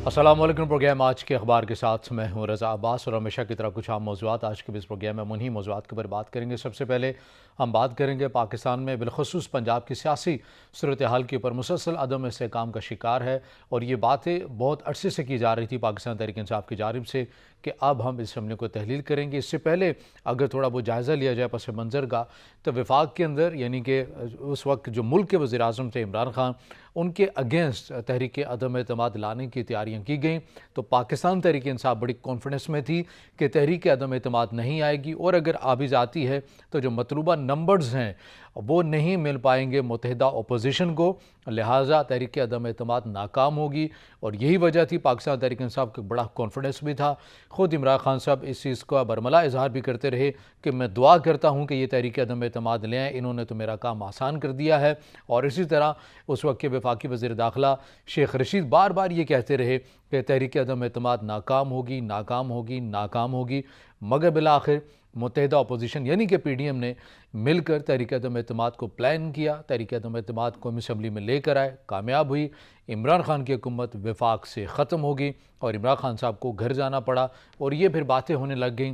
अस्सलाम वालेकुम। प्रोग्राम आज के अखबार के साथ मैं हूँ रज़ा अब्बास और हमेशा की तरह कुछ आम मौज़ूआत आज के इस प्रोग्राम में हम उन्हीं मौज़ूआत के ऊपर बात करेंगे। सबसे पहले हम बात करेंगे पाकिस्तान में बिलखुसूस पंजाब की सियासी सूरत हाल के ऊपर मुसलसल अदम इस्तेहकाम का शिकार है और ये बातें बहुत अरसे से की जा रही थी पाकिस्तान तहरीक इंसाफ की जानिब से कि अब हम इस हमले को तहलील करेंगे। इससे पहले अगर थोड़ा बहुत जायज़ा लिया जाए पस मंज़र का, तो वफाक के अंदर यानी कि उस वक्त जो मुल्क के वज़ीर आज़म थे इमरान खान, उनके अगेंस्ट तहरीक अदम एतमाद लाने की तैयारियाँ की गई। तो पाकिस्तान तहरीक इंसाफ बड़ी कॉन्फिडेंस में थी कि तहरीक अदम एतमाद नहीं आएगी और अगर आ भी जाती है तो जो मतलूबा नंबर्स हैं वो नहीं मिल पाएंगे मुत्तहिदा अपोजिशन को, लिहाजा तहरीक अदम एतमाद नाकाम होगी। और यही वजह थी पाकिस्तान तहरीक इंसाफ का बड़ा कॉन्फिडेंस भी था। ख़ुद इमरान खान साहब इस चीज़ का बरमला इजहार भी करते रहे कि मैं दुआ करता हूँ कि ये तहरीक अदम एतमाद ले आएँ, इन्होंने तो मेरा काम आसान कर दिया है। और इसी तरह उस वक्त के वफाकी वज़ीर दाखिला शेख रशीद बार बार ये कहते रहे कि तहरीक अदम एतमाद नाकाम होगी, नाकाम होगी, नाकाम होगी। मगर बिलाखिर मुत्तहिदा अपोजिशन यानी कि PDM ने मिलकर तहरीक अदम एतमाद को प्लान किया, तहरीक अदम एतमाद को असम्बली में लेकर आए, कामयाब हुई। इमरान खान की हुकूमत वफाक से ख़त्म हो गई और इमरान खान साहब को घर जाना पड़ा। और ये फिर बातें होने लग गई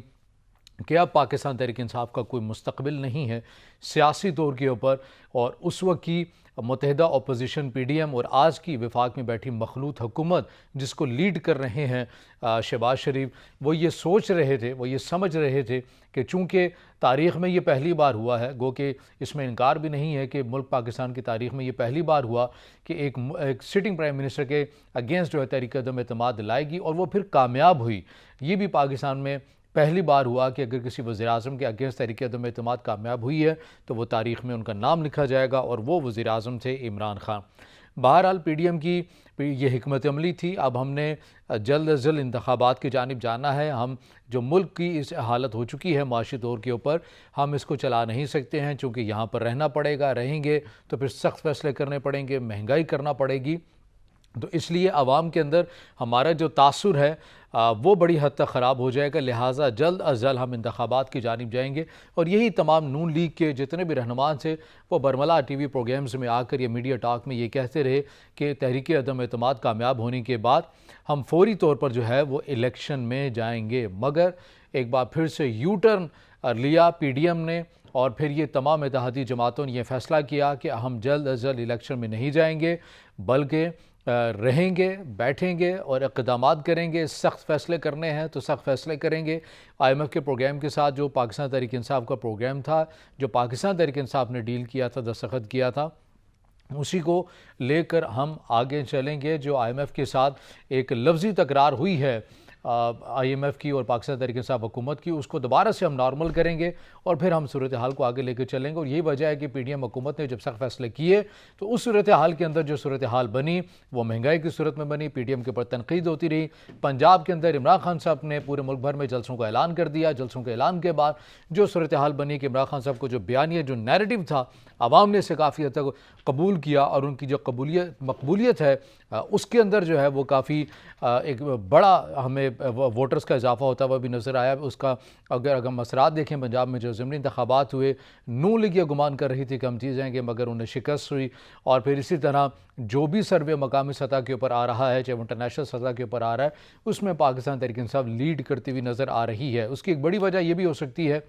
कि अब पाकिस्तान तहरीक इंसाफ का कोई मुस्तकबिल नहीं है सियासी तौर के ऊपर। और उस वक्त की मुत्तहिदा अपोजिशन PDM और आज की वफाक में बैठी मखलूत हुकूमत जिसको लीड कर रहे हैं शहबाज शरीफ, वो ये सोच रहे थे, वो ये समझ रहे थे कि चूँकि तारीख़ में ये पहली बार हुआ है, गो कि इसमें इनकार भी नहीं है कि मुल्क पाकिस्तान की तारीख़ में ये पहली बार हुआ कि एक सिटिंग प्राइम मिनिस्टर के अगेंस्ट जो है तहरीक अदम एतमाद लाएगी और वो फिर कामयाब हुई। ये भी पाकिस्तान में पहली बार हुआ कि अगर किसी वज़ीर आज़म के अगेंस्ट तहरीक अदम एतमाद कामयाब हुई है तो वो तारीख़ में उनका नाम लिखा जाएगा और वो वज़ीर आज़म थे इमरान खान। बहरहाल PDM की ये हिकमत अमली थी। अब हमने जल्द अज जल्द इंतखाबात की जानिब जाना है। हम जो मुल्क की इस हालत हो चुकी है माशी तौर के ऊपर, हम इसको चला नहीं सकते हैं चूँकि यहाँ पर रहना पड़ेगा, रहेंगे तो फिर सख्त फैसले करने पड़ेंगे, महंगाई करना पड़ेगी। तो इसलिए आवाम के अंदर हमारा जो तासुर है वो बड़ी हद तक ख़राब हो जाएगा। लिहाजा जल्द अज जल्द हम इंतखाबात की जानिब जाएंगे। और यही तमाम नून लीग के जितने भी रहनुमान थे वो बरमला TV प्रोग्राम्स में आकर या मीडिया टॉक में ये कहते रहे कि तहरीक अदम एतमाद कामयाब होने के बाद हम फौरी तौर पर जो है वो इलेक्शन में जाएंगे। मगर एक बार फिर से यू टर्न लिया PDM ने और फिर ये तमाम इत्तेहादी जमातों ने यह फ़ैसला किया कि हम जल्द अज जल्द इलेक्शन में नहीं जाएंगे बल्कि रहेंगे, बैठेंगे और इक़दामात करेंगे। सख्त फ़ैसले करने हैं तो सख्त फ़ैसले करेंगे। IMF के प्रोग्राम के साथ जो पाकिस्तान तहरीक इंसाफ का प्रोग्राम था, जो पाकिस्तान तहरीक इंसाफ ने डील किया था, दस्तखत किया था, उसी को लेकर हम आगे चलेंगे। जो IMF के साथ एक लफ्ज़ी तकरार हुई है IMF की और पाकिस्तान तहरीक इंसाफ हुकूमत की, उसको दोबारा से हम नॉर्मल करेंगे और फिर हम सूरत हाल को आगे लेकर चलेंगे। और यही वजह है कि PDM हुकूमत ने जब सख्त फैसले किए तो उस सूरत हाल के अंदर जो सूरत हाल बनी वो महंगाई की सूरत में बनी। PDM के ऊपर तनकीद होती रही। पंजाब के अंदर इमरान खान साहब ने पूरे मुल्क भर में जलसों का ऐलान कर दिया। जलसों के ऐलान के बाद जो सूरत हाल बनी कि इमरान खान साहब को जो बयानिया, जो नैरेटिव था, आवाम ने इसे काफ़ी हद तक कबूल किया और उनकी जो मकबूलियत है उसके अंदर जो है वो काफ़ी एक बड़ा हमें वोटर्स का इजाफा होता हुआ भी नज़र आया। उसका अगर हम असरात देखें, पंजाब में जो ज़मीनी इंतखाबात हुए, नून लीग ये गुमान कर रही थी कि हम जीत जाएंगे मगर उन्हें शिकस्त हुई। और फिर इसी तरह जो भी सर्वे मकामी सतह के ऊपर आ रहा है, चाहे इंटरनेशनल सतह के ऊपर आ रहा है, उसमें पाकिस्तान तहरीक इंसाफ लीड करती हुई नज़र आ रही है। उसकी एक बड़ी वजह यह भी हो सकती है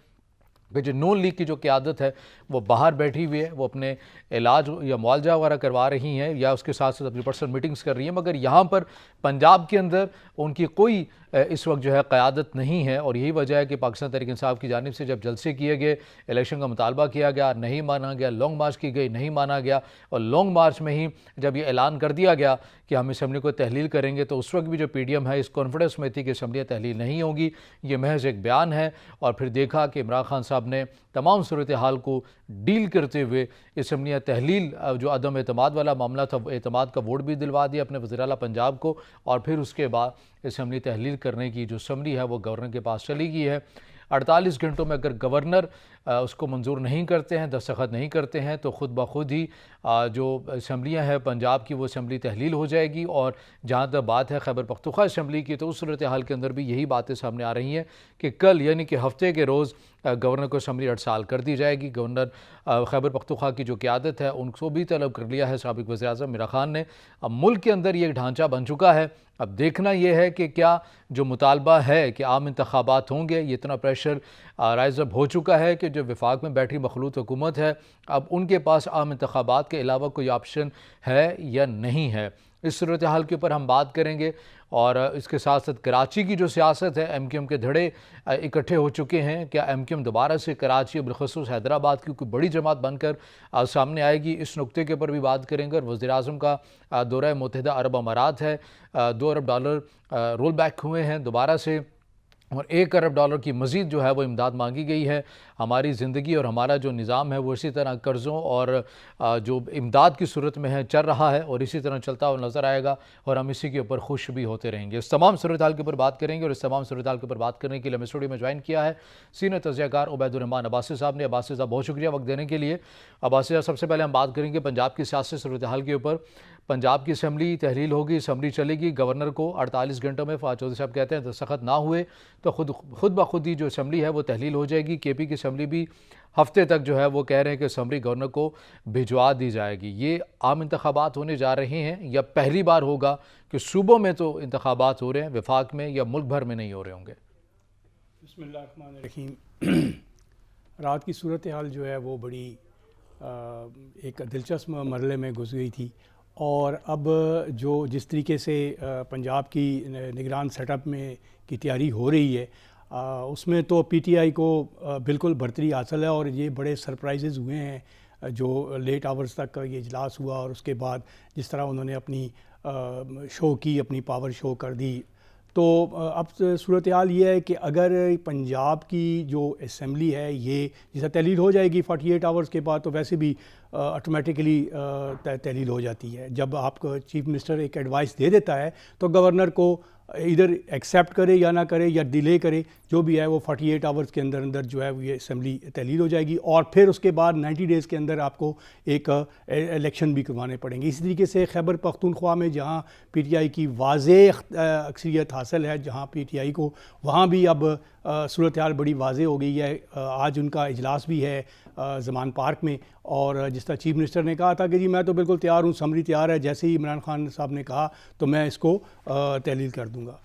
कि जो नून लीग की जो क़यादत है वो बाहर बैठी हुई है, वो अपने इलाज या मुआवजा वगैरह करवा रही हैं या उसके साथ साथ अपनी पर्सनल मीटिंग्स कर रही हैं। मगर यहाँ पर पंजाब के अंदर उनकी कोई इस वक्त जो है क़यादत नहीं है। और यही वजह है कि पाकिस्तान तहरीक इंसाफ की जानिब से जब जलसे किए गए, इलेक्शन का मुतालबा किया गया, नहीं माना गया, लॉन्ग मार्च की गई, नहीं माना गया। और लॉन्ग मार्च में ही जब ये ऐलान कर दिया गया कि हम असम्बली को तहलील करेंगे तो उस वक्त भी जो PDM है इस कॉन्फिडेंस में थी कि असम्बलियाँ तहलील नहीं होंगी, ये महज एक बयान है। और फिर देखा कि इमरान खान साहब ने तमाम सूरत हाल को डील करते हुए असम्बलियाँ तहलील जो अदम एतमाद वाला मामला था, एतमाद का वोट भी दिलवा दिया अपने वज़ीर आला पंजाब को। और फिर उसके बाद असम्बली तहलील करने की जो समरी है वो गवर्नर के पास चली गई है। 48 घंटों में अगर गवर्नर उसको मंजूर नहीं करते हैं, दस्तखत नहीं करते हैं, तो ख़ुद ब खुद ही जो असम्बलियाँ हैं पंजाब की वो असम्बली तहलील हो जाएगी। और जहाँ तक बात है खैबर पख्तूनख्वा असम्बली की, तो उस सूरत हाल के अंदर भी यही बातें सामने आ रही हैं कि कल यानी कि हफ्ते के रोज़ गवर्नर को असम्बली हड़ताल कर दी जाएगी। गवर्नर खैबर पख्तूनख्वा की जो क़यादत है उनको भी तलब कर लिया है साबिक़ वज़ीर-ए-आज़म इमरान खान ने। अब मुल्क के अंदर ये ढांचा बन चुका है। अब देखना यह है कि क्या जो मुतालबा है कि आम इंतखाबात होंगे, ये इतना प्रेशर राइज़ अप हो चुका है कि जो वफाक में बैठी मखलूत हुकूमत है, अब उनके पास आम इंतखाबात के अलावा कोई ऑप्शन है या नहीं है। इस सूरत हाल के ऊपर हम बात करेंगे। और इसके साथ साथ कराची की जो सियासत है, MQM के धड़े इकट्ठे हो चुके हैं। क्या MQM दोबारा से कराची बिलखसूस हैदराबाद की कोई बड़ी जमात बनकर सामने आएगी, इस नुक्ते के ऊपर भी बात करेंगे। और वज़ीर-ए-आज़म का दौरा मुत्तहिदा अरब अमारात है, $2 अरब रोल बैक हुए हैं दोबारा से, और $1 अरब की मज़ीद जो है वो इमदाद मांगी गई है। हमारी ज़िंदगी और हमारा जो निज़ाम है वो इसी तरह कर्ज़ों और जो इमदाद की सूरत में है चल रहा है और इसी तरह चलता हुआ नज़र आएगा, और हम इसी के ऊपर खुश भी होते रहेंगे। इस तमाम सूरत हाल के ऊपर बात करेंगे। और इस तमाम सूरत हाल के ऊपर बात करने के लिए हमें स्टूडियो में ज्वाइन किया है सीनियर तज़कियाकार उबैदुर्रहमान अब्बासी साहब ने। अब्बासी साहब बहुत शुक्रिया वक्त देने के लिए। अब्बासी साहब, सबसे पहले हम बात करेंगे पंजाब की सियासी सूरत हाल के ऊपर। पंजाब की असम्बली तहलील होगी, असम्बली चलेगी, गवर्नर को 48 घंटों में फवाद चौधरी साहब कहते हैं दस्तखत ना हुए तो खुद ब खुद ही जो असम्बली है वो तहलील हो जाएगी। KP की असम्बली भी हफ्ते तक जो है वो कह रहे हैं कि असम्बली गवर्नर को भिजवा दी जाएगी। ये आम इंतखाबात होने जा रहे हैं या पहली बार होगा कि सूबों में तो इंतखाबात हो रहे हैं, वफाक में या मुल्क भर में नहीं हो रहे होंगे? बिस्मिल्लाहिर्रहमानिर्रहीम। रात की सूरत हाल जो है वो बड़ी एक दिलचस्प मरहले में घुस गई थी। और अब जो जिस तरीके से पंजाब की निगरान सेटअप में की तैयारी हो रही है, उसमें तो PTI को बिल्कुल बरतरी हासिल है। और ये बड़े सरप्राइजेज़ हुए हैं जो लेट आवर्स तक ये इजलास हुआ, और उसके बाद जिस तरह उन्होंने अपनी शो की, अपनी पावर शो कर दी। तो अब सूरत हाल ये है कि अगर पंजाब की जो असम्बली है ये जैसा तहलील हो जाएगी 48 आवर्स के बाद, तो वैसे भी ऑटोमेटिकली तहलील हो जाती है। जब आपको चीफ मिनिस्टर एक एडवाइस दे देता है तो गवर्नर को इधर एक्सेप्ट करे या ना करे या डिले करे, जो भी है वो 48 आवर्स के अंदर अंदर जो है वो ये असम्बली तहलील हो जाएगी। और फिर उसके बाद 90 डेज़ के अंदर आपको एक इलेक्शन भी करवाने पड़ेंगे। इसी तरीके से खैबर पख्तूनख्वा में जहाँ PTI की वाज़ेह अक्सरियत हासिल है, जहाँ PTI को, वहाँ भी अब सूरत हाल बड़ी वाज़ेह हो गई है। आज उनका इजलास भी है ज़मान पार्क में, और जिस तरह चीफ मिनिस्टर ने कहा था कि जी मैं तो बिल्कुल तैयार हूँ, असम्बली तैयार है, जैसे ही इमरान खान साहब ने कहा तो मैं इसको तहलील कर दूँगा।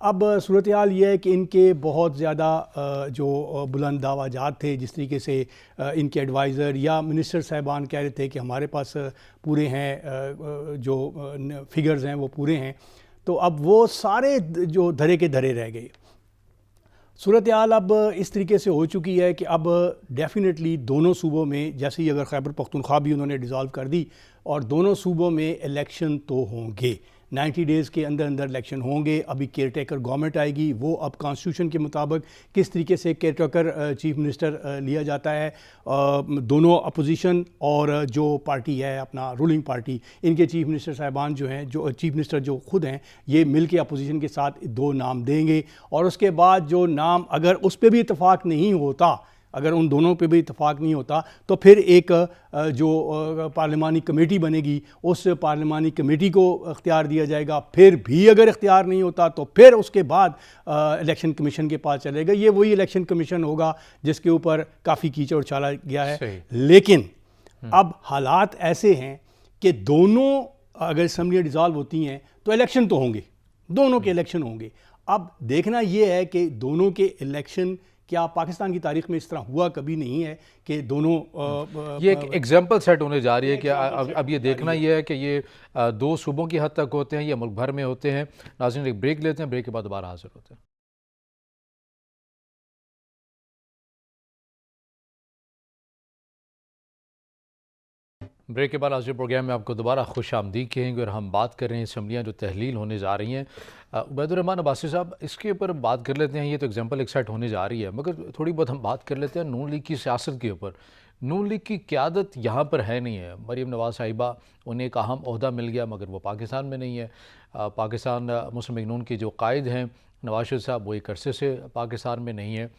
अब सूरत हाल ये है कि इनके बहुत ज़्यादा जो बुलंद दावाजात थे, जिस तरीके से इनके एडवाइज़र या मिनिस्टर साहिबान कह रहे थे कि हमारे पास पूरे हैं, जो फिगर्स हैं वो पूरे हैं, तो अब वो सारे जो धरे के धरे रह गए। सूरत हाल अब इस तरीके से हो चुकी है कि अब डेफिनेटली दोनों सूबों में, जैसे ही अगर खैबर पख्तूनख्वा भी उन्होंने डिज़ोल्व कर दी, और दोनों सूबों में इलेक्शन तो होंगे, 90 डेज़ के अंदर अंदर इलेक्शन होंगे। अभी केयर टेकर गवर्नमेंट आएगी, वो अब कॉन्स्टिट्यूशन के मुताबिक किस तरीके से केयर टेकर चीफ मिनिस्टर लिया जाता है, दोनों अपोजिशन और जो पार्टी है अपना रूलिंग पार्टी, इनके चीफ मिनिस्टर साहिबान जो हैं, जो चीफ मिनिस्टर जो खुद हैं, ये मिल के अपोजिशन के साथ 2 नाम देंगे। और उसके बाद जो नाम, अगर उस पर भी इतफाक़ नहीं होता, अगर उन दोनों पे भी इतफाक़ नहीं होता, तो फिर एक जो पार्लिमानी कमेटी बनेगी, उस पार्लिमानी कमेटी को इख्तियार दिया जाएगा। फिर भी अगर इख्तियार नहीं होता तो फिर उसके बाद इलेक्शन कमीशन के पास चलेगा। ये वही इलेक्शन कमीशन होगा जिसके ऊपर काफ़ी कीचड़ उछाला गया है। लेकिन अब हालात ऐसे हैं कि दोनों अगर असम्बलियाँ डिज़ोल्व होती हैं तो इलेक्शन तो होंगे, दोनों के इलेक्शन होंगे। अब देखना ये है कि दोनों के इलेक्शन, क्या पाकिस्तान की तारीख में इस तरह हुआ कभी नहीं है कि दोनों ये एक एग्जाम्पल सेट होने जा रही है कि अब ये देखना ये है कि ये 2 सूबों की हद तक होते हैं या मुल्क भर में होते हैं। नाज़रीन, एक ब्रेक लेते हैं, ब्रेक के बाद दोबारा हाजिर होते हैं। ब्रेक के बाद आज के प्रोग्राम में आपको दोबारा खुश आमदीद कहेंगे। और हम बात कर रहे हैं असम्बलियाँ जो तहलील होने जा रही हैं। उबैदुर्रहमान अब्बासी साहब, इसके ऊपर बात कर लेते हैं। ये तो एग्जाम्पल एक सेट होने जा रही है, मगर थोड़ी बहुत हम बात कर लेते हैं नून लीग की सियासत के ऊपर। नून लीग की क़यादत यहाँ पर है नहीं है। मरीम नवाज़ साहिबा, उन्हें एक अहम ओहदा मिल गया, मगर वो पाकिस्तान में नहीं है। पाकिस्तान मुस्लिम लीग नून के जो कायद हैं नवाज शरीफ साहब, वो एक अरसे से पाकिस्तान में नहीं है।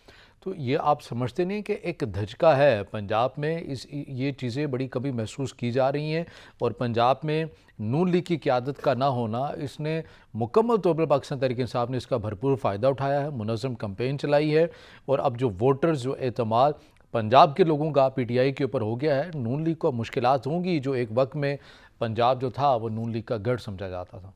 तो ये आप समझते नहीं कि एक धचका है पंजाब में, ये चीज़ें बड़ी कभी महसूस की जा रही हैं, और पंजाब में नून लीग की क़यादत का ना होना, इसने मुकम्मल तौर पर पाकिस्तान तहरीक इंसाफ ने इसका भरपूर फ़ायदा उठाया है, मुनज़्ज़म कैंपेन चलाई है, और अब जो वोटर्स जो एतमाद पंजाब के लोगों का पीटीआई के ऊपर हो गया है, नून लीग को मुश्किलात होंगी, जो एक वक्त में पंजाब जो था वो नून लीग का गढ़ समझा जाता था।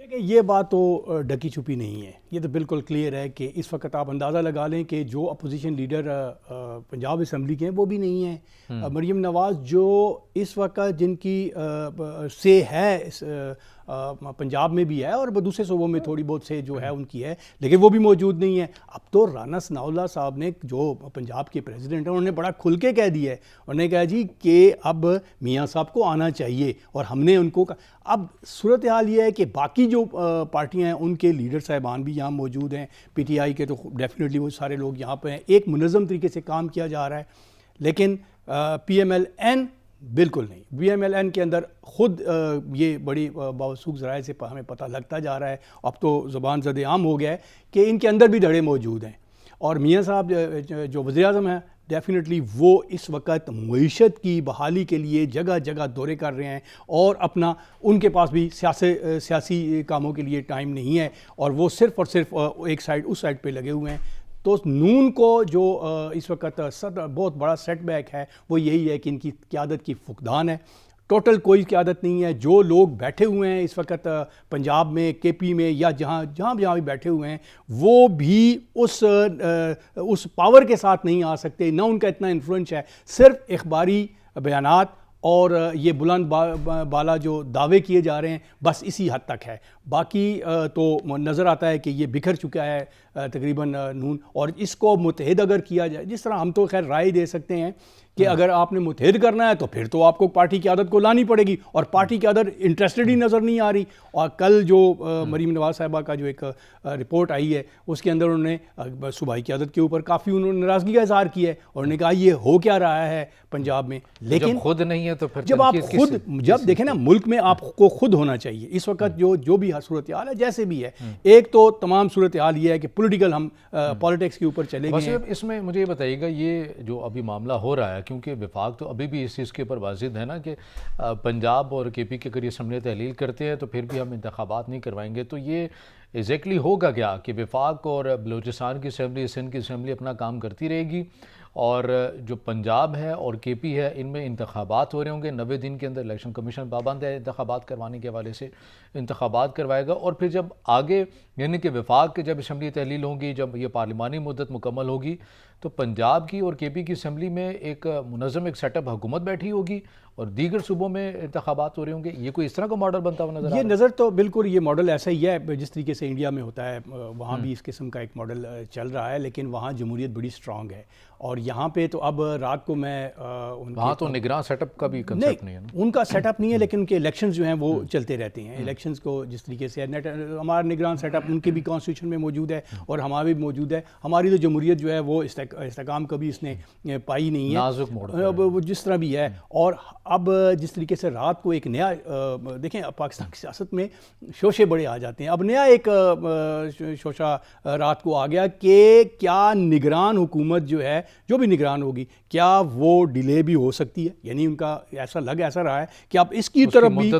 देखिए, ये बात तो ढकी छुपी नहीं है, ये तो बिल्कुल क्लियर है कि इस वक्त आप अंदाज़ा लगा लें कि जो अपोजिशन लीडर पंजाब असम्बली के हैं वो भी नहीं है। मरीम नवाज़ जो इस वक्त जिनकी से है पंजाब में भी है और दूसरे सूबों में थोड़ी बहुत से जो है उनकी है, लेकिन वो भी मौजूद नहीं है। अब तो राना सनाउल्लाह साहब ने, जो पंजाब के प्रेसिडेंट हैं, उन्होंने बड़ा खुल के कह दिया है, उन्होंने कहा जी कि अब मियाँ साहब को आना चाहिए, और हमने उनको अब सूरत हाल ये है कि बाकी जो पार्टियां हैं उनके लीडर साहिबान भी यहाँ मौजूद हैं। पीटीआई के तो डेफिनेटली वो सारे लोग यहाँ पे हैं, एक मुनज़्ज़म तरीके से काम किया जा रहा है, लेकिन PMLN बिल्कुल नहीं। PMLN के अंदर ख़ुद ये बड़ी बावसूख ज़राए से हमें पता लगता जा रहा है, अब तो ज़ुबान ज़द आम हो गया है कि इनके अंदर भी धड़े मौजूद हैं। और मियाँ साहब जो वज़ीर-ए-आज़म हैं, डेफिनेटली वो इस वक्त मईशत की बहाली के लिए जगह जगह दौरे कर रहे हैं, और अपना उनके पास भी सियासी कामों के लिए टाइम नहीं है, और वो सिर्फ़ और सिर्फ एक साइड उस साइड पे लगे हुए हैं। तो नून को जो इस वक्त बहुत बड़ा सेटबैक है वो यही है कि इनकी क़यादत की फुकदान है। टोटल कोई क़यादत नहीं है। जो लोग बैठे हुए हैं इस वक्त पंजाब में, KP में, या जहाँ भी बैठे हुए हैं, वो भी उस पावर के साथ नहीं आ सकते, ना उनका इतना इन्फ्लुएंस है। सिर्फ इखबारी बयानात और ये बुलंद बाला जो दावे किए जा रहे हैं, बस इसी हद तक है। बाकी तो नज़र आता है कि ये बिखर चुका है तकरीबन नून, और इसको मुत्तहिद अगर किया जाए, जिस तरह हम तो खैर राय दे सकते हैं कि अगर आपने मुत्तहिद करना है तो फिर तो आपको पार्टी की आदत को लानी पड़ेगी, और पार्टी की आदत इंटरेस्टेड ही नज़र नहीं आ रही। और कल जो मरीम नवाज़ साहिबा का जो एक रिपोर्ट आई है, उसके अंदर उन्होंने सूबाई की आदत के ऊपर काफ़ी उन्होंने नाराज़गी का इजहार किया है, और उन्होंने कहा ये हो क्या रहा है पंजाब में। लेकिन जब खुद नहीं है तो फिर जब आप खुद जब देखें ना, मुल्क में आपको खुद होना चाहिए इस वक्त। जो भी सूरत हाल है जैसे भी है, एक तो तमाम सूरत हाल ये है कि पॉलिटिकल हम पॉलिटिक्स के ऊपर चले गए हैं। इसमें मुझे ये बताइएगा, ये जो अभी मामला हो रहा है, क्योंकि विफाक तो अभी भी इस चीज़ के ऊपर वाजिद है ना कि पंजाब और KP के अगर ये असम्बली तहलील करते हैं तो फिर भी हम इंतखाबात नहीं करवाएंगे, तो ये एग्जैक्टली होगा क्या कि विफाक और बलूचिस्तान की असम्बली, सिंध की असम्बली अपना काम करती रहेगी, और जो पंजाब है और KP है इनमें इंतखाबात हो रहे होंगे, 90 दिन के अंदर इलेक्शन कमीशन पाबंद है इंतखाबात करवाने के हवाले से, इंतखाबात करवाएगा, और फिर जब आगे यानी कि विफाक के जब असम्बली तहलील होंगी, जब ये पार्लिमानी मुद्दत मुकम्मल होगी, तो पंजाब की और KP की असम्बली में एक मुनज़्ज़म एक सेटअप हुकूमत बैठी होगी, और दीगर सूबों में इंतखाबात हो रहे होंगे। ये कोई इस तरह का मॉडल बनता हुआ नजर आ रहा है? ये नज़र तो बिल्कुल ये मॉडल ऐसा ही है जिस तरीके से इंडिया में होता है, वहाँ भी इस किस्म का एक मॉडल चल रहा है, लेकिन वहाँ जमहूरियत बड़ी स्ट्रॉन्ग है। और यहाँ पे तो अब रात को मैं वहाँ तो निगरान सेटअप का भी कंसेप्ट नहीं है ना? उनका सेटअप नहीं है, लेकिन उनके इलेक्शंस जो हैं वो चलते रहते हैं। इलेक्शंस को जिस तरीके से हमारा निगरान सेटअप उनके भी कॉन्स्टिट्यूशन में मौजूद है और हमारा भी मौजूद है। हमारी तो जमहूरियत जो है वो इस्तेकाम कभी इसने पाई नहीं है, नाजुक मोड़ वो जिस तरह भी है। और अब जिस तरीके से रात को एक नया देखें, पाकिस्तान की सियासत में शोशे बड़े आ जाते हैं। अब नया एक शोशा रात को आ गया कि क्या निगरान हुकूमत जो है, जो भी निगरान होगी, क्या वो डिले भी हो सकती है। यानी उनका ऐसा रहा है कि आप इसकी तरफ भी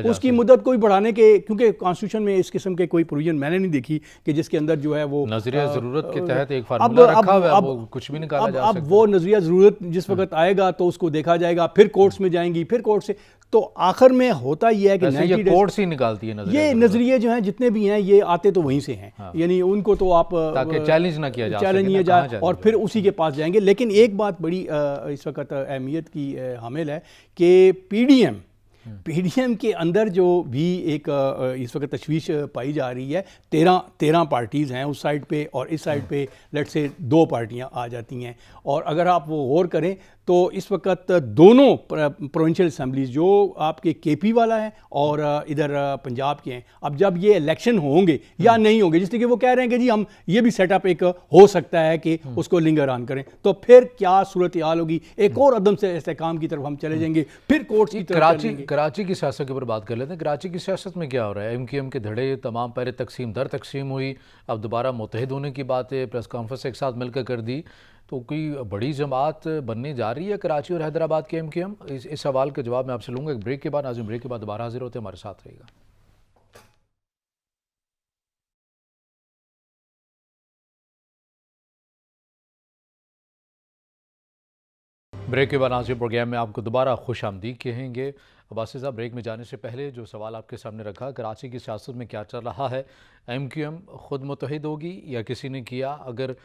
उसकी मुद्दत को भी बढ़ाने के, क्योंकि कॉन्स्टिट्यूशन में इस किस्म के कोई प्रोविजन मैंने नहीं देखी कि जिसके अंदर जो है वो नजरिया ज़रूरत के तहत एक फार्मूला रखा हुआ है, वो कुछ भी निकाला जा सकता है। अब वो नजरिया ज़रूरत जिस वक्त आएगा तो उसको देखा जाएगा, फिर कोर्ट्स में जाएंगी, फिर कोर्ट से, तो आखिर में होता ही है कि ये कोर्ट्स ही निकालती है नजरिया। ये नजरिए जो हैं जितने भी हैं ये आते तो वहीं से हैं। यानी उनको तो आप ताकि चैलेंज ना किया जाए और फिर उसी के पास जाएंगे। लेकिन एक बात बड़ी इस वक्त अहमियत की हामिल है कि PDM के अंदर जो भी एक इस वक्त तशवीश पाई जा रही है, 13 पार्टीज़ हैं उस साइड पे, और इस साइड पे लेट से 2 पार्टियां आ जाती हैं। और अगर आप वो गौर करें तो इस वक्त दोनों प्रोविंशियल असम्बलीज जो आपके केपी वाला है और इधर पंजाब के हैं, अब जब ये इलेक्शन होंगे या नहीं होंगे, जिस तरीके वो कह रहे हैं कि जी हम ये भी सेटअप एक हो सकता है कि उसको लिंगर ऑन करें, तो फिर क्या सूरत हाल होगी? एक और अदम से इस्तेहकाम की तरफ हम चले जाएंगे, फिर कोर्ट्स की तरफ चलेंगे। कराची की सियासत के ऊपर बात कर लेते हैं। कराची की सियासत में क्या हो रहा है? MQM के धड़े तमाम पहले तकसीम दर तकसीम हुई, अब दोबारा मुत्तहिद होने की बात है, प्रेस कॉन्फ्रेंस एक साथ मिलकर कर दी, तो कोई बड़ी जमात बनने जा रही है कराची और हैदराबाद के MQM? इस सवाल के जवाब मैं आपसे लूँगा एक ब्रेक के बाद। आज ब्रेक के बाद दोबारा हाजिर होते हैं, हमारे साथ रहेगा। ब्रेक के बाद आज के प्रोग्राम में आपको दोबारा खुश आमदीद कहेंगे। अब्बासी साहब, ब्रेक में जाने से पहले जो सवाल आपके सामने रखा, कराची की सियासत में क्या चल रहा है? MQM खुद मुत्तहिद होगी या किसी ने किया? अगर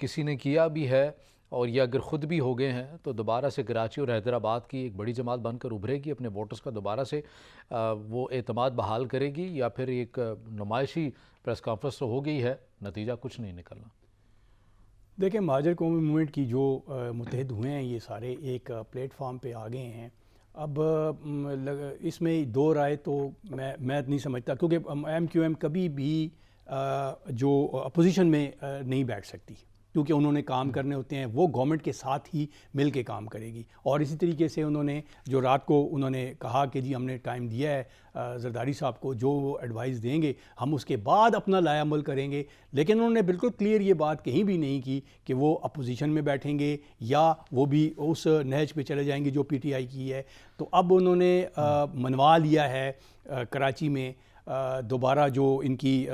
किसी ने किया भी है और ये अगर ख़ुद भी हो गए हैं, तो दोबारा से कराची और हैदराबाद की एक बड़ी जमात बनकर उभरेगी, अपने वोटर्स का दोबारा से वो एतमाद बहाल करेगी, या फिर एक नुमाइशी प्रेस कॉन्फ्रेंस तो हो गई है, नतीजा कुछ नहीं निकलना? देखिए, महाजर कौमी मूवमेंट की जो मुत्तहिद हुए हैं, ये सारे एक प्लेटफॉर्म पे आ गए हैं। अब इसमें दो राय तो मैं नहीं समझता, क्योंकि MQM कभी भी जो अपोजिशन में नहीं बैठ सकती, क्योंकि उन्होंने काम करने होते हैं, वो गवर्नमेंट के साथ ही मिल के काम करेगी। और इसी तरीके से उन्होंने जो रात को उन्होंने कहा कि जी हमने टाइम दिया है जरदारी साहब को, जो वो एडवाइस देंगे हम उसके बाद अपना लायामल करेंगे, लेकिन उन्होंने बिल्कुल क्लियर ये बात कहीं भी नहीं की कि वो अपोजिशन में बैठेंगे या वो भी उस नहज पे चले जाएंगे जो PTI की है। तो अब उन्होंने मनवा लिया है कराची में दोबारा जो इनकी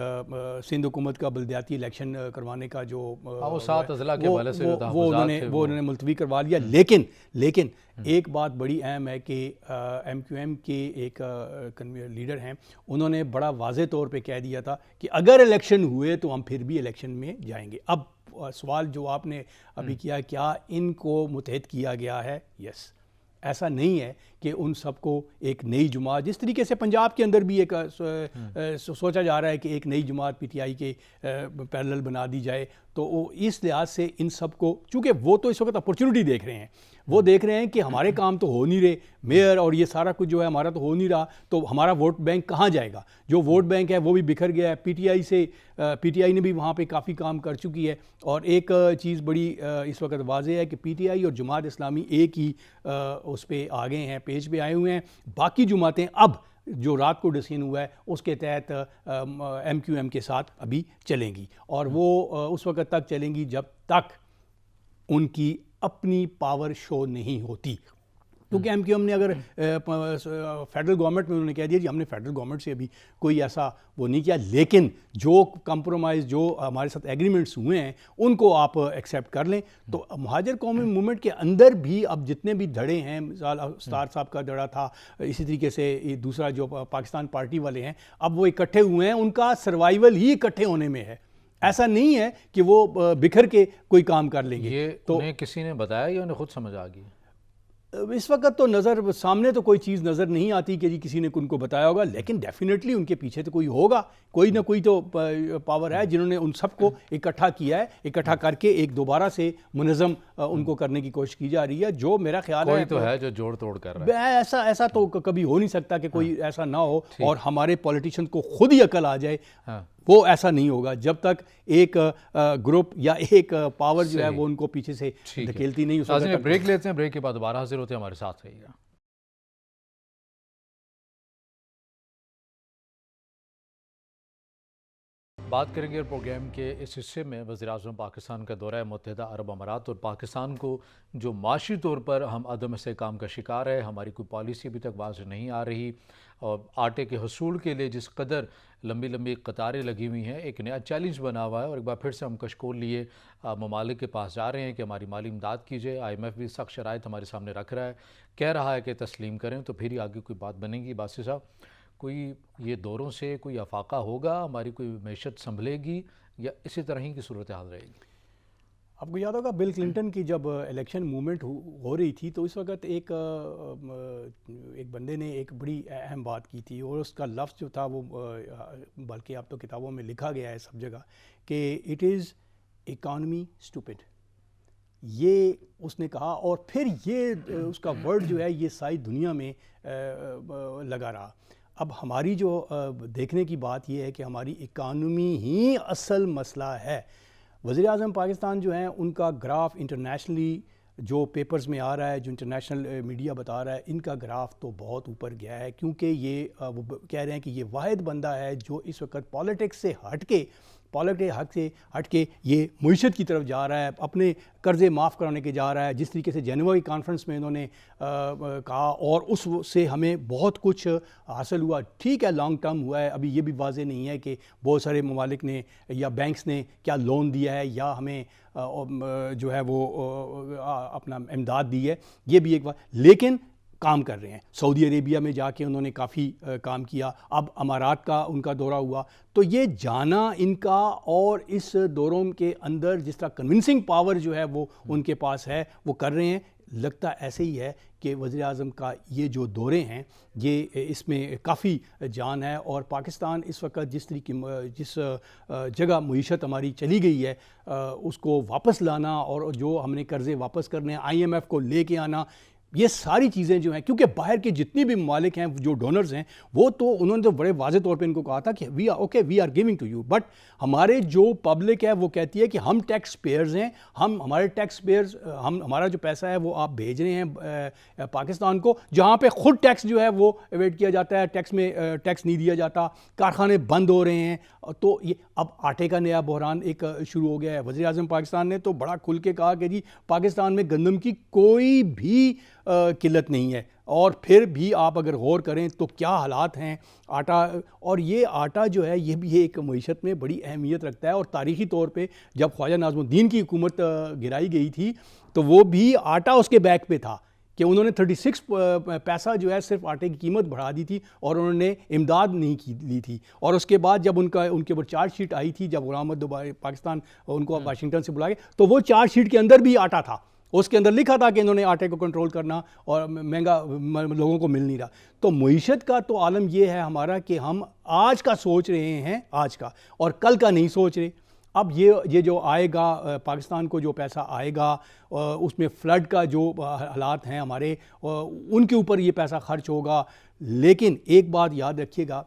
सिंध हुकूमत का बलदियाती इलेक्शन करवाने का जो वो 7 अज़ला के हवाले से वो उन्होंने मुलतवी करवा लिया। लेकिन एक बात बड़ी अहम है कि MQM के एक लीडर हैं, उन्होंने बड़ा वाज़े तौर पे कह दिया था कि अगर इलेक्शन हुए तो हम फिर भी इलेक्शन में जाएंगे। अब सवाल जो आपने अभी किया, क्या इनको मुत्तहिद किया गया है? यस, ऐसा नहीं है कि उन सबको एक नई जुमात, जिस तरीके से पंजाब के अंदर भी एक सोचा जा रहा है कि एक नई जुमात PTI के पैरेलल बना दी जाए, तो इस लिहाज से इन सबको, चूँकि वो तो इस वक्त अपॉर्चुनिटी देख रहे हैं, वो देख रहे हैं कि हमारे काम तो हो नहीं रहे, मेयर और ये सारा कुछ जो है हमारा तो हो नहीं रहा, तो हमारा वोट बैंक कहाँ जाएगा? जो वोट बैंक है वो भी बिखर गया है। PTI ने भी वहाँ पे काफ़ी काम कर चुकी है। और एक चीज़ बड़ी इस वक्त वाज़ेह है कि PTI और जमात इस्लामी एक ही उस पर आ गए हैं, पेज पे आए हुए हैं। बाकी जुमातें अब जो रात को डिसीजन हुआ है उसके तहत MQM के साथ अभी चलेंगी, और वो उस वक्त तक चलेंगी जब तक उनकी अपनी पावर शो नहीं होती। क्योंकि MQM ने अगर फेडरल गवर्नमेंट में उन्होंने कह दिया जी हमने फेडरल गवर्नमेंट से अभी कोई ऐसा वो नहीं किया, लेकिन जो कंप्रोमाइज़ जो हमारे साथ एग्रीमेंट्स हुए हैं उनको आप एक्सेप्ट कर लें। तो महाजर कौमी मूवमेंट के अंदर भी अब जितने भी धड़े हैं, मिसाल स्टार साहब का धड़ा था, इसी तरीके से दूसरा जो पाकिस्तान पार्टी वाले हैं, अब वो इकट्ठे हुए हैं, उनका सर्वाइवल ही इकट्ठे होने में है। ऐसा नहीं है कि वो बिखर के कोई काम कर लेंगे। ये तो उन्हें किसी ने बताया या उन्हें खुद समझ आ गई? इस वक्त तो नज़र सामने तो कोई चीज़ नज़र नहीं आती कि जी किसी ने उनको बताया होगा, लेकिन डेफिनेटली उनके पीछे तो कोई होगा, कोई ना कोई तो पावर है जिन्होंने उन सबको इकट्ठा किया है, इकट्ठा करके एक दोबारा से मुनज़्ज़म उनको करने की कोशिश की जा रही है, जो मेरा ख्याल कोई है तो है जो जोड़ तोड़ कर रहा है। ऐसा तो कभी हो नहीं सकता कि कोई ऐसा ना हो और हमारे पॉलिटिशियन को खुद ही अकल आ जाए। वो ऐसा नहीं होगा जब तक एक ग्रुप या एक पावर जो है वो उनको पीछे से धकेलती नहीं। ब्रेक लेते हैं, ब्रेक के बाद दोबारा हाजिर होते हैं, हमारे साथ रहिएगा। बात करेंगे प्रोग्राम के इस हिस्से में वज़ीर-ए-आज़म पाकिस्तान का दौरा मुत्तहिदा अरब अमारात और पाकिस्तान को जो माशी तौर पर हम अदम इस्तेहकाम का शिकार है, हमारी कोई पॉलिसी अभी तक वाज़ेह नहीं आ रही, और आटे के हसूल के लिए जिस कदर लंबी लंबी कतारें लगी हुई हैं, एक नया चैलेंज बना हुआ है। और एक बार फिर से हम कशकोल लिए ममालिक के पास जा रहे हैं कि हमारी माली इमदाद कीजिए। IMF भी सख्त शराइत हमारे सामने रख रहा है, कह रहा है कि तस्लीम करें तो फिर ही आगे कोई बात बनेगी। बासी साहब, कोई ये दौरों से कोई अफाका होगा, हमारी कोई मैशत संभलेगी या इसी तरह ही की सूरत हाल रहेगी? आपको याद होगा बिल क्लिंटन की जब इलेक्शन मूवमेंट हो रही थी, तो इस वक्त एक बंदे ने एक बड़ी अहम बात की थी, और उसका लफ्ज़ जो था वो बल्कि अब तो किताबों में लिखा गया है सब जगह, कि इट इज़ इकॉनमी स्टूपिड। ये उसने कहा, और फिर ये उसका वर्ड जो है ये सारी दुनिया में लगा रहा। अब हमारी जो देखने की बात ये है कि हमारी इकानमी ही असल मसला है। वज़ीर आज़म पाकिस्तान जो हैं उनका ग्राफ इंटरनेशनली जो पेपर्स में आ रहा है, जो इंटरनेशनल मीडिया बता रहा है, इनका ग्राफ तो बहुत ऊपर गया है, क्योंकि ये वो कह रहे हैं कि ये वाहिद बंदा है जो इस वक्त पॉलिटिक्स से हट के ये मुईशत की तरफ जा रहा है, अपने कर्ज़े माफ़ कराने के जा रहा है, जिस तरीके से जेनेवा की कॉन्फ्रेंस में इन्होंने कहा, और उससे हमें बहुत कुछ हासिल हुआ। ठीक है, लॉन्ग टर्म हुआ है, अभी ये भी वाज़ेह नहीं है कि बहुत सारे ममालिक ने या बैंक्स ने क्या लोन दिया है या हमें जो है वो अपना इमदाद दी है, ये भी एक बात, लेकिन काम कर रहे हैं। सऊदी अरेबिया में जाके उन्होंने काफ़ी काम किया, अब अमारात का उनका दौरा हुआ, तो ये जाना इनका, और इस दौरों के अंदर जिस तरह कन्विंसिंग पावर जो है वो उनके पास है, वो कर रहे हैं। लगता ऐसे ही है कि वज़ीर आज़म का ये जो दौरे हैं ये इसमें काफ़ी जान है, और पाकिस्तान इस वक्त जिस जगह मईशत हमारी चली गई है उसको वापस लाना, और जो हमने कर्ज़े वापस करने, IMF को लेके आना, ये सारी चीज़ें जो हैं, क्योंकि बाहर के जितनी भी ममालिक हैं जो डोनर्स हैं, वो तो उन्होंने तो बड़े वाज़े तौर पे इनको कहा था कि we are giving to you, but हमारे जो पब्लिक है वो कहती है कि हम टैक्स पेयर्स हैं, हमारे टैक्स पेयर्स, हमारा जो पैसा है वो आप भेज रहे हैं पाकिस्तान को, जहाँ पे ख़ुद टैक्स जो है वो एवेट किया जाता है, टैक्स नहीं दिया जाता, कारखाने बंद हो रहे हैं। तो ये अब आटे का नया बहरान एक शुरू हो गया है। वज़ीर आज़म पाकिस्तान ने तो बड़ा खुल के कहा कि जी पाकिस्तान में गंदम की कोई भी किल्लत नहीं है, और फिर भी आप अगर गौर करें तो क्या हालात हैं आटा, और ये आटा जो है ये भी एक मईशत में बड़ी अहमियत रखता है। और तारीख़ी तौर पे जब ख्वाजा नाज़मुद्दीन की हुकूमत गिराई गई थी तो वो भी आटा उसके बैक पे था कि उन्होंने 36 पैसा जो है सिर्फ आटे की कीमत बढ़ा दी थी, और उन्होंने इमदाद नहीं ली थी। और उसके बाद जब उनके ऊपर चार्जशीट आई थी, जब गुलाम अहमद दोबारा पाकिस्तान उनको वाशिंगटन से बुलाए, तो वो चार्जशीट के अंदर भी आटा था, उसके अंदर लिखा था कि इन्होंने आटे को कंट्रोल करना, और महंगा लोगों को मिल नहीं रहा। तो मईशत का तो आलम यह है हमारा कि हम आज का सोच रहे हैं, आज का, और कल का नहीं सोच रहे। अब ये जो आएगा पाकिस्तान को जो पैसा आएगा, उसमें फ़्लड का जो हालात हैं हमारे, उनके ऊपर ये पैसा खर्च होगा। लेकिन एक बात याद रखिएगा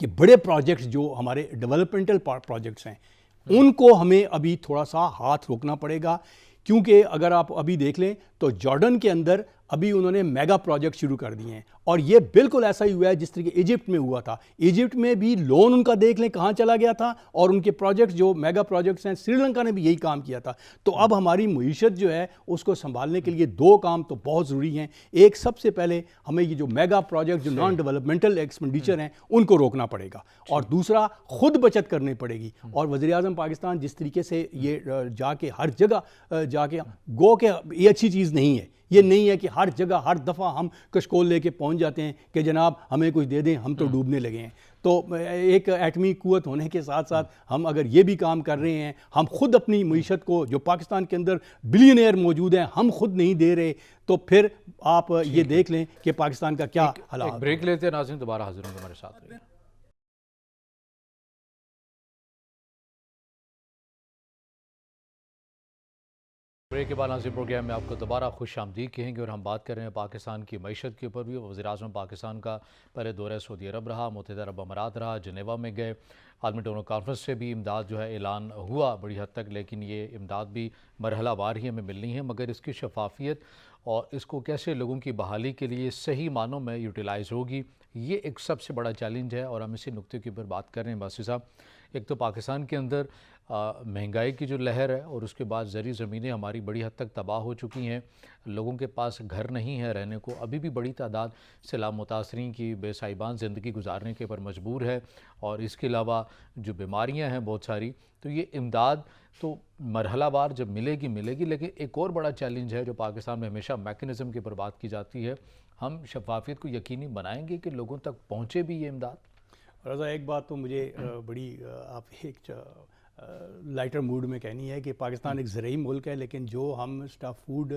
कि बड़े प्रोजेक्ट्स जो हमारे डेवलपमेंटल प्रोजेक्ट्स हैं, उनको हमें अभी थोड़ा सा हाथ रोकना पड़ेगा, क्योंकि अगर आप अभी देख लें तो जॉर्डन के अंदर अभी उन्होंने मेगा प्रोजेक्ट शुरू कर दिए हैं, और ये बिल्कुल ऐसा ही हुआ है जिस तरीके इजिप्ट में हुआ था। इजिप्ट में भी लोन उनका देख लें कहाँ चला गया था, और उनके प्रोजेक्ट्स जो मेगा प्रोजेक्ट्स हैं, श्रीलंका ने भी यही काम किया था। तो अब हमारी मईशत जो है उसको संभालने के लिए दो काम तो बहुत ज़रूरी हैं। एक, सबसे पहले हमें ये जो मेगा प्रोजेक्ट जो नॉन डेवलपमेंटल एक्सपेंडिचर हैं उनको रोकना पड़ेगा, और दूसरा खुद बचत करनी पड़ेगी। और वज़ीर आज़म पाकिस्तान जिस तरीके से ये जाके हर जगह जाके गो के, ये अच्छी चीज़ नहीं है। ये नहीं है कि हर जगह हर दफ़ा हम कशकोल लेके पहुंच जाते हैं कि जनाब हमें कुछ दे दें, हम तो डूबने लगे हैं। तो एक एटमी कुव्वत होने के साथ साथ हम अगर ये भी काम कर रहे हैं, हम खुद अपनी मईशत को, जो पाकिस्तान के अंदर बिलियनियर मौजूद हैं, हम खुद नहीं दे रहे, तो फिर आप ये देख लें कि पाकिस्तान का क्या हालात। ब्रेक लेते हैं नाज़रीन, दोबारा हाजिर होंगे हमारे साथ। ब्रेक के बाद नाज़रीन प्रोग्राम में आपको दोबारा खुश आमदीद कहेंगे, और हम बात कर रहे हैं पाकिस्तान की मईशत के ऊपर भी। वज़ीर आज़म पाकिस्तान का पहले दौरा सऊदी अरब रहा, मुत्तहिदा अरब अमारात रहा, जनेवा में गए, आलमी डोनर कॉन्फ्रेंस से भी इमदाद जो है ऐलान हुआ बड़ी हद तक, लेकिन ये इमदाद भी मरहलावार ही हमें मिलनी है, मगर इसकी शफाफियत और इसको कैसे लोगों की बहाली के लिए सही मानों में यूटिलाइज़ होगी, ये एक सबसे बड़ा चैलेंज है। और हम इसी नुक्ते के ऊपर बात कर रहे हैं बासी साहब। एक तो पाकिस्तान के अंदर महंगाई की जो लहर है, और उसके बाद ज़री ज़मीनें हमारी बड़ी हद तक तबाह हो चुकी हैं, लोगों के पास घर नहीं है रहने को, अभी भी बड़ी तादाद सैलाब मुतासरीन की बेसाहिबान ज़िंदगी गुजारने के पर मजबूर है, और इसके अलावा जो बीमारियां हैं बहुत सारी। तो ये इमदाद तो मरहलावार जब मिलेगी, लेकिन एक और बड़ा चैलेंज है जो पाकिस्तान में हमेशा मैकेनिज़्म के ऊपर बात की जाती है, हम शफाफियत को यकीनी बनाएंगे कि लोगों तक पहुँचे भी ये इमदाद। रज़ा, एक बात तो मुझे बड़ी आप एक लाइटर मूड में कहनी है कि पाकिस्तान एक ज़रूरी मुल्क है, लेकिन जो हम स्टफ़ फूड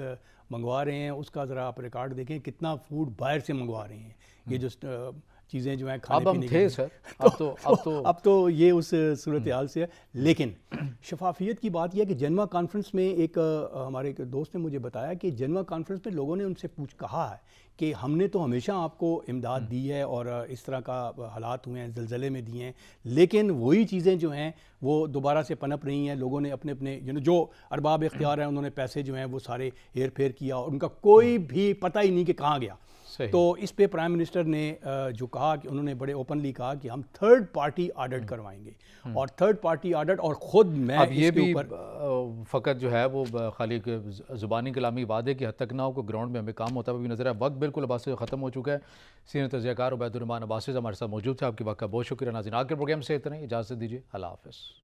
मंगवा रहे हैं उसका ज़रा आप रिकॉर्ड देखें, कितना फूड बाहर से मंगवा रहे हैं। ये जो चीज़ें जो हैं खाने अब हम पीने थे की सर, अब तो ये उस सूरत हाल से है। लेकिन शफाफियत की बात यह है कि जनवा कॉन्फ्रेंस में एक हमारे एक दोस्त ने मुझे बताया कि जनवा कॉन्फ्रेंस में लोगों ने उनसे कहा है कि हमने तो हमेशा आपको इमदाद दी है और इस तरह का हालात हुए हैं, ज़लज़ले में दिए हैं, लेकिन वही चीज़ें जो हैं वो दोबारा से पनप रही हैं। लोगों ने अपने अपने जो अरबाब इख्तियार हैं उन्होंने पैसे जो हैं वो सारे हेर फेर किया और उनका कोई भी पता ही नहीं कि कहाँ गया। सही। तो इस पे प्राइम मिनिस्टर ने जो कहा कि उन्होंने बड़े ओपनली कहा कि हम थर्ड पार्टी ऑडिट करवाएंगे और थर्ड पार्टी ऑडिट, और ख़ुद मैं अब ये इसके भी ऊपर फ़कत जो है वो खाली ज़ुबानी कलामी वादे की हद तक ना हो, को ग्राउंड में हमें काम होता हुआ भी नज़र है। वक्त बिल्कुल अब्बास से ख़त्म हो चुका है। सीनियर तजज़ियाकार उबैदुर्रहमान अब्बासी हमारे साथ मौजूद थे। आपकी वक्त का बहुत शुक्रिया नाज़रीन। आगे प्रोग्राम से इतना ही, इजाज़त दीजिए। अल्लाह हाफ़िज़।